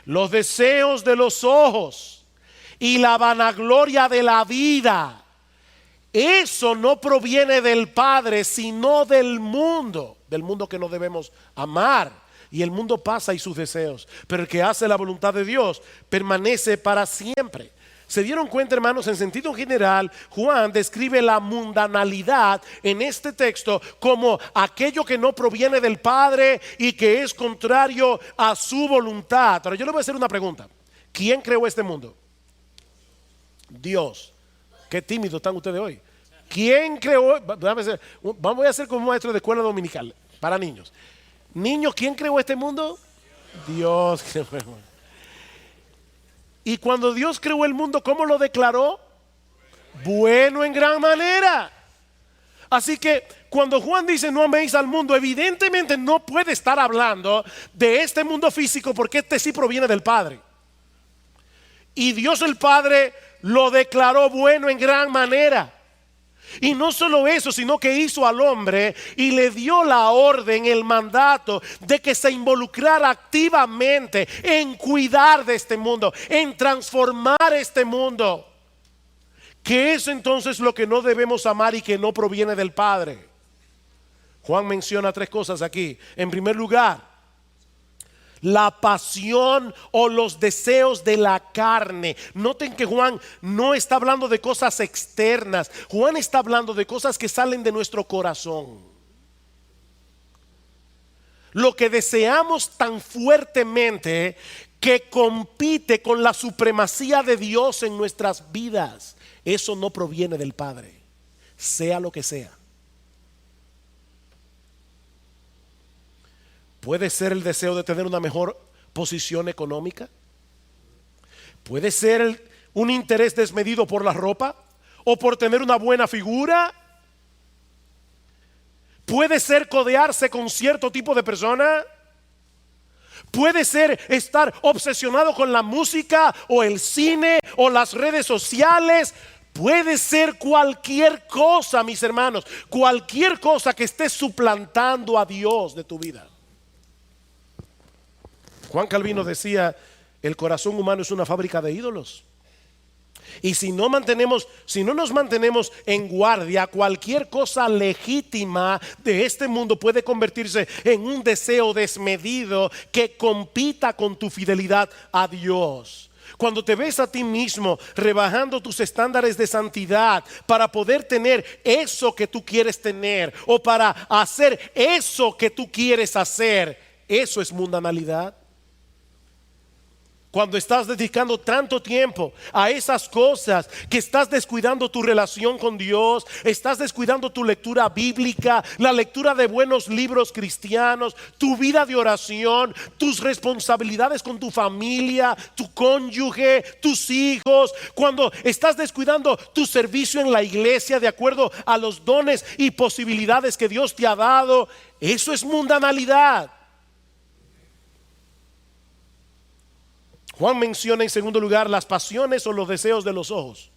los deseos de los ojos y la vanagloria de la vida. Eso no proviene del Padre, sino del mundo que no debemos amar. Y el mundo pasa y sus deseos, pero el que hace la voluntad de Dios permanece para siempre. ¿Se dieron cuenta, hermanos? En sentido general, Juan describe la mundanalidad en este texto como aquello que no proviene del Padre y que es contrario a su voluntad. Ahora yo le voy a hacer una pregunta: ¿quién creó este mundo? Dios. Qué tímidos están ustedes hoy. ¿Quién creó? Voy a hacer como maestro de escuela dominical para niños. Niños, ¿quién creó este mundo? Dios. Y cuando Dios creó el mundo, ¿cómo lo declaró? Bueno en gran manera. Así que cuando Juan dice no améis al mundo, evidentemente no puede estar hablando de este mundo físico, porque este sí proviene del Padre. Y Dios el Padre lo declaró bueno en gran manera. Y no solo eso, sino que hizo al hombre y le dio la orden, el mandato de que se involucrara activamente en cuidar de este mundo, en transformar este mundo. ¿Qué es entonces lo que no debemos amar y que no proviene del Padre? Juan menciona tres cosas aquí. En primer lugar, la pasión o los deseos de la carne. Noten que Juan no está hablando de cosas externas. Juan está hablando de cosas que salen de nuestro corazón. Lo que deseamos tan fuertemente que compite con la supremacía de Dios en nuestras vidas. Eso no proviene del Padre, sea lo que sea. Puede ser el deseo de tener una mejor posición económica. Puede ser un interés desmedido por la ropa o por tener una buena figura. Puede ser codearse con cierto tipo de persona. Puede ser estar obsesionado con la música o el cine o las redes sociales. Puede ser cualquier cosa, mis hermanos, cualquier cosa que esté suplantando a Dios de tu vida. Juan Calvino decía: el corazón humano es una fábrica de ídolos. Y si no nos mantenemos en guardia, cualquier cosa legítima de este mundo puede convertirse en un deseo desmedido que compita con tu fidelidad a Dios. Cuando te ves a ti mismo rebajando tus estándares de santidad para poder tener eso que tú quieres tener o para hacer eso que tú quieres hacer, eso es mundanalidad. Cuando estás dedicando tanto tiempo a esas cosas, que estás descuidando tu relación con Dios, estás descuidando tu lectura bíblica, la lectura de buenos libros cristianos, tu vida de oración, tus responsabilidades con tu familia, tu cónyuge, tus hijos, cuando estás descuidando tu servicio en la iglesia de acuerdo a los dones y posibilidades que Dios te ha dado, eso es mundanalidad. Juan menciona en segundo lugar las pasiones o los deseos de los ojos.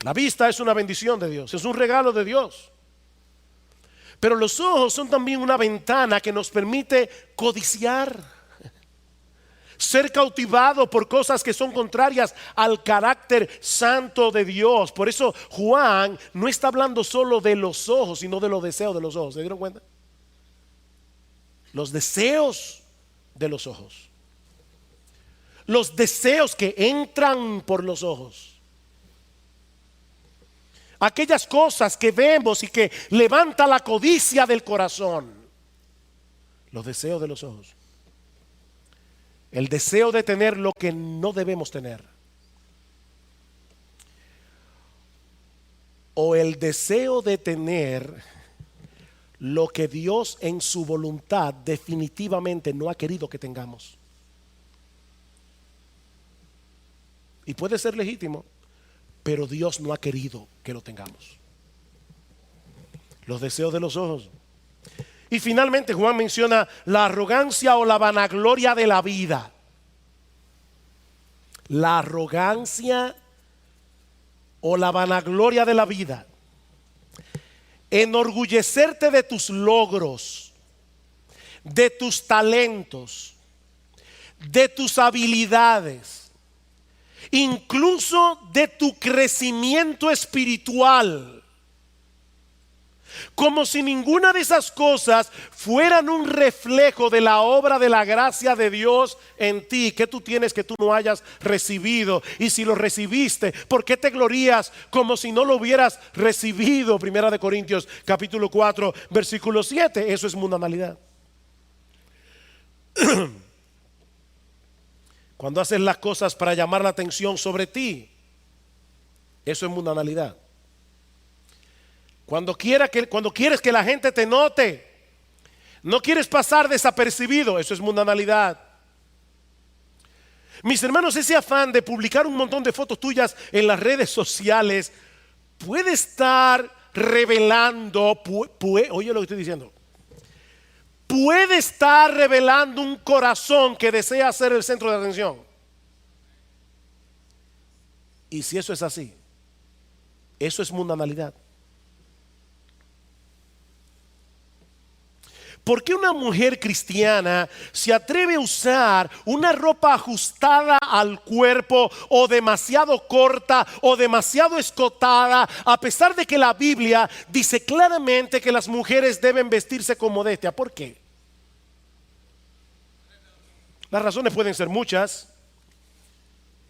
La vista es una bendición de Dios, es un regalo de Dios. Pero los ojos son también una ventana que nos permite codiciar, ser cautivado por cosas que son contrarias al carácter santo de Dios. Por eso Juan no está hablando solo de los ojos, sino de los deseos de los ojos. ¿Se dieron cuenta? Los deseos de los ojos, los deseos que entran por los ojos, aquellas cosas que vemos y que levanta la codicia del corazón, los deseos de los ojos, el deseo de tener lo que no debemos tener, o el deseo de tener lo que Dios en su voluntad definitivamente no ha querido que tengamos. Y puede ser legítimo, pero Dios no ha querido que lo tengamos. Los deseos de los ojos. Y finalmente Juan menciona la arrogancia o la vanagloria de la vida. La arrogancia o la vanagloria de la vida. Enorgullecerte de tus logros, de tus talentos, de tus habilidades, incluso de tu crecimiento espiritual, como si ninguna de esas cosas fueran un reflejo de la obra de la gracia de Dios en ti. ¿Qué tú tienes que tú no hayas recibido? Y si lo recibiste, ¿por qué te glorías como si no lo hubieras recibido? Primera de Corintios capítulo 4 versículo 7. Eso es mundanalidad. Cuando haces las cosas para llamar la atención sobre ti, eso es mundanalidad. Cuando quieres que la gente te note, no quieres pasar desapercibido, eso es mundanalidad. Mis hermanos, ese afán de publicar un montón de fotos tuyas en las redes sociales puede estar revelando, oye lo que estoy diciendo, puede estar revelando un corazón que desea ser el centro de atención. Y si eso es así, eso es mundanalidad. ¿Por qué una mujer cristiana se atreve a usar una ropa ajustada al cuerpo o demasiado corta o demasiado escotada, a pesar de que la Biblia dice claramente que las mujeres deben vestirse con modestia? ¿Por qué? Las razones pueden ser muchas.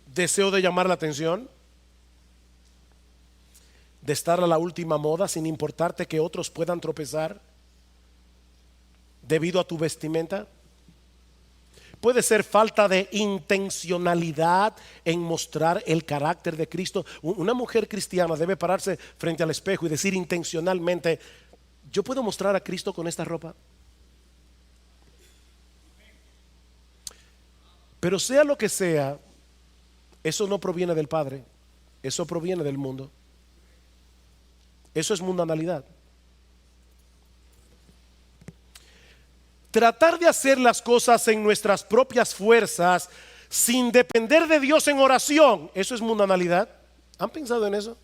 Deseo de llamar la atención, de estar a la última moda sin importarte que otros puedan tropezar debido a tu vestimenta. Puede ser falta de intencionalidad en mostrar el carácter de Cristo. Una mujer cristiana debe pararse frente al espejo y decir intencionalmente: ¿yo puedo mostrar a Cristo con esta ropa? Pero sea lo que sea, eso no proviene del Padre, eso proviene del mundo. Eso es mundanalidad. Tratar de hacer las cosas en nuestras propias fuerzas sin depender de Dios en oración, eso es mundanalidad. ¿Han pensado en eso?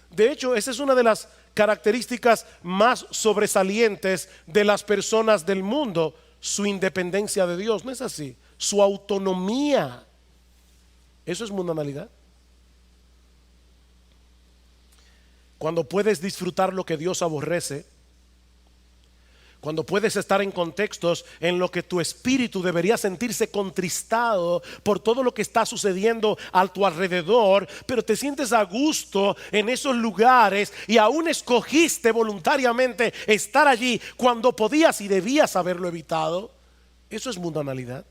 De hecho, esa es una de las características más sobresalientes de las personas del mundo, su independencia de Dios. ¿No es así? Su autonomía. Eso es mundanalidad. Cuando puedes disfrutar lo que Dios aborrece, cuando puedes estar en contextos en los que tu espíritu debería sentirse contristado por todo lo que está sucediendo a tu alrededor, pero te sientes a gusto en esos lugares y aún escogiste voluntariamente estar allí cuando podías y debías haberlo evitado, Eso es mundanalidad.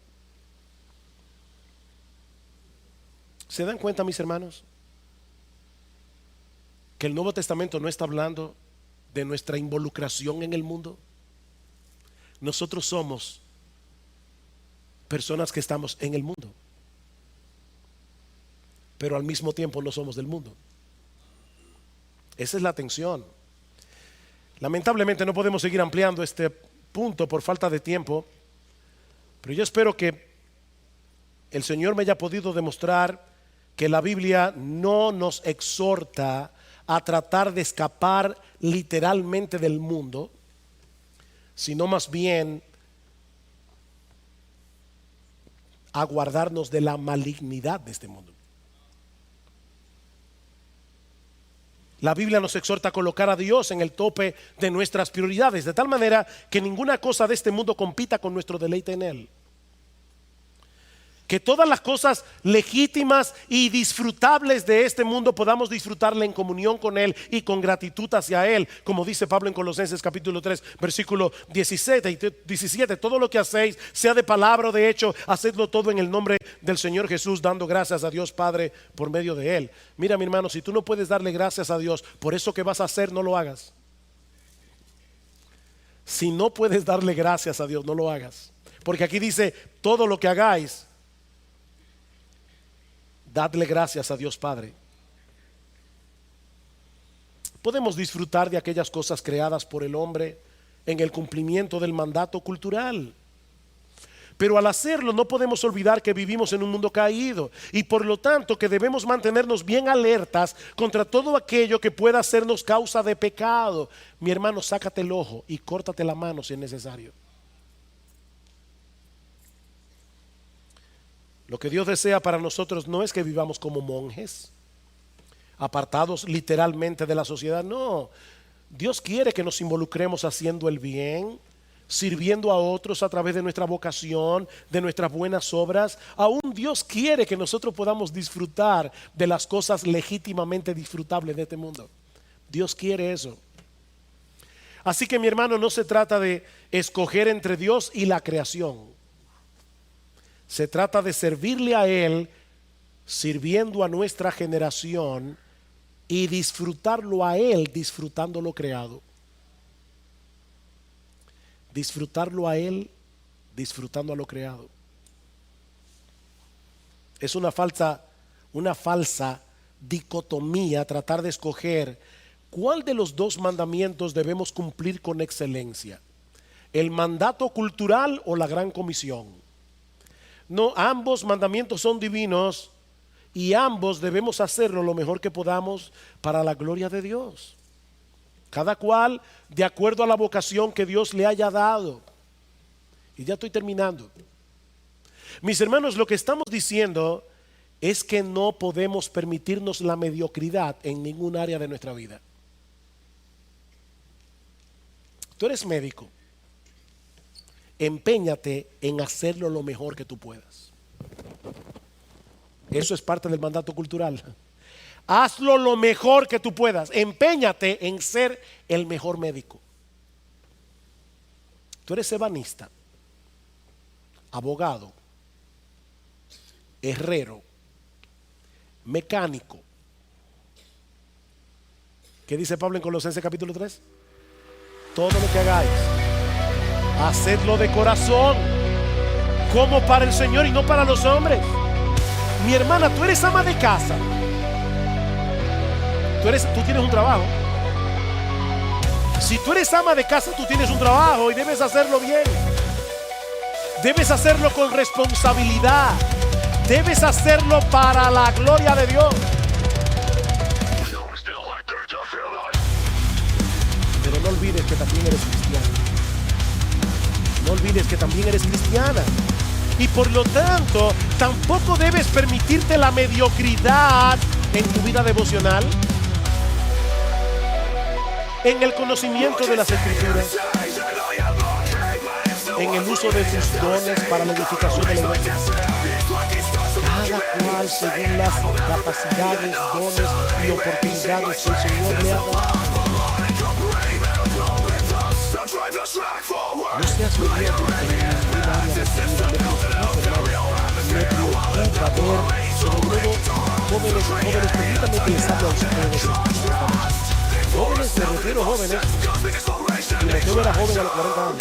¿Se dan cuenta, mis hermanos, que el Nuevo Testamento no está hablando de nuestra involucración en el mundo? Nosotros somos personas que estamos en el mundo, pero al mismo tiempo no somos del mundo. Esa es la tensión. Lamentablemente no podemos seguir ampliando este punto por falta de tiempo, pero yo espero que el Señor me haya podido demostrar que la Biblia no nos exhorta a tratar de escapar literalmente del mundo, sino más bien a guardarnos de la malignidad de este mundo. La Biblia nos exhorta a colocar a Dios en el tope de nuestras prioridades, de tal manera que ninguna cosa de este mundo compita con nuestro deleite en Él. Que todas las cosas legítimas y disfrutables de este mundo podamos disfrutarla en comunión con Él y con gratitud hacia Él, como dice Pablo en Colosenses capítulo 3 versículo 17 y 17. Todo lo que hacéis, sea de palabra o de hecho, hacedlo todo en el nombre del Señor Jesús, dando gracias a Dios Padre por medio de Él. Mira, mi hermano, si tú no puedes darle gracias a Dios por eso que vas a hacer, no lo hagas. Si no puedes darle gracias a Dios, no lo hagas. Porque aquí dice, todo lo que hagáis, dadle gracias a Dios Padre. Podemos disfrutar de aquellas cosas creadas por el hombre en el cumplimiento del mandato cultural, pero al hacerlo no podemos olvidar que vivimos en un mundo caído y por lo tanto que debemos mantenernos bien alertas contra todo aquello que pueda hacernos causa de pecado. Mi hermano, sácate el ojo y córtate la mano si es necesario. Lo que Dios desea para nosotros no es que vivamos como monjes, apartados literalmente de la sociedad. No, Dios quiere que nos involucremos haciendo el bien, sirviendo a otros a través de nuestra vocación, de nuestras buenas obras. Aún Dios quiere que nosotros podamos disfrutar de las cosas legítimamente disfrutables de este mundo. Dios quiere eso. Así que, mi hermano, no se trata de escoger entre Dios y la creación. Se trata de servirle a Él, sirviendo a nuestra generación y disfrutarlo a Él, disfrutando lo creado. Disfrutarlo a Él, disfrutando a lo creado. Es una falsa dicotomía tratar de escoger cuál de los dos mandamientos debemos cumplir con excelencia: el mandato cultural o la gran comisión. No, ambos mandamientos son divinos y ambos debemos hacerlo lo mejor que podamos para la gloria de Dios. Cada cual de acuerdo a la vocación que Dios le haya dado. Y ya estoy terminando. Mis hermanos, lo que estamos diciendo es que no podemos permitirnos la mediocridad en ningún área de nuestra vida. Tú eres médico. Empeñate en hacerlo lo mejor que tú puedas. Eso es parte del mandato cultural. Hazlo lo mejor que tú puedas. Empeñate en ser el mejor médico. Tú eres ebanista, abogado, herrero, mecánico. ¿Qué dice Pablo en Colosenses capítulo 3? Todo lo que hagáis, hacedlo de corazón, como para el Señor y no para los hombres. Mi hermana, tú eres ama de casa. Tú tienes un trabajo. Si tú eres ama de casa, tú tienes un trabajo y debes hacerlo bien. Debes hacerlo con responsabilidad. Debes hacerlo para la gloria de Dios. Pero no olvides que también eres cristiano. No olvides que también eres cristiana. Y por lo tanto, tampoco debes permitirte la mediocridad en tu vida devocional, en el conocimiento de las Escrituras, en el uso de tus dones para la edificación de la iglesia. Cada cual según las capacidades, dones y oportunidades que el Señor le ha dado. No seas mediocre en ningún área de tu vida. jóvenes, permítanme que les hable a ustedes. Jóvenes, me refiero a jóvenes. Timoteo era joven a los 40 años.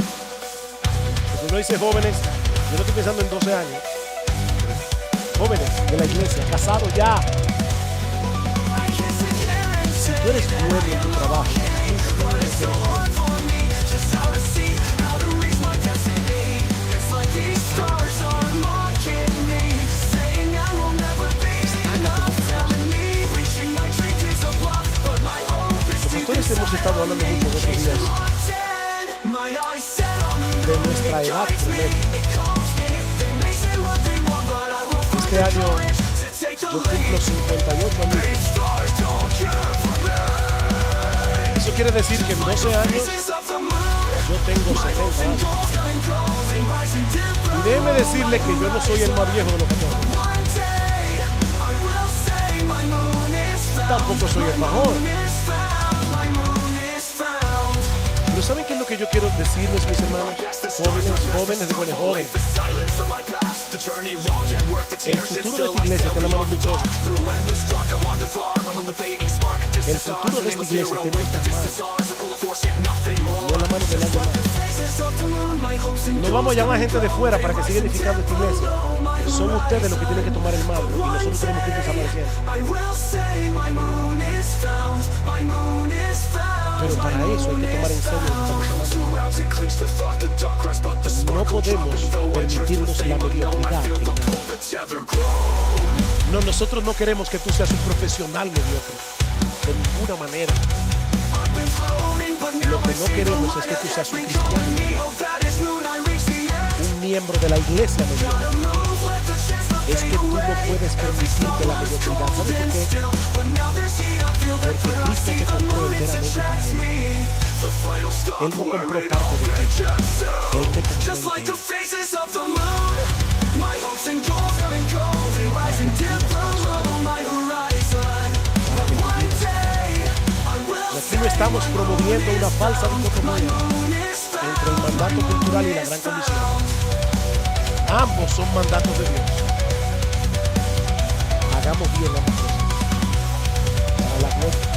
Cuando uno dice jóvenes, yo no estoy pensando en 12 años. Jóvenes de la iglesia, casados ya. Si tú eres bueno en tu trabajo, nosotros hemos estado hablando mucho de estos días de nuestra edad promedio. Este año yo cumplo 58 años. Eso quiere decir que en 12 años yo tengo 70 años. Y déjeme decirle que yo no soy el más viejo de los 14. Tampoco soy el más joven. Pero ¿saben qué es lo que yo quiero decirles, mis hermanos? Jóvenes, jóvenes. El futuro de esta iglesia está en la mano de Dios. El futuro de esta iglesia está en nuestras manos, no en la mano de nadie más. No vamos a llamar gente de fuera para que siga edificando esta iglesia. Son ustedes los que tienen que tomar el mando y nosotros tenemos que ir desapareciendo. Pero para eso hay que tomar en serio lo que estamos hablando. No podemos permitirnos la mediocridad en nada. No, nosotros no queremos que tú seas un profesional mediocre, de ninguna manera. Lo que no queremos es que tú seas un cristiano mediocre, un miembro de la iglesia mediocre. Es que tú no puedes permitirte la mediocridad. ¿Sabes por qué? Porque Cristo te compró enteramente para Él. Él no compró parte de ti. Él te compró entero. Aquí no estamos promoviendo una falsa dicotomía entre el mandato cultural y la gran comisión. Ambos son mandatos de Dios. Hagamos bien ambas cosas para la gloria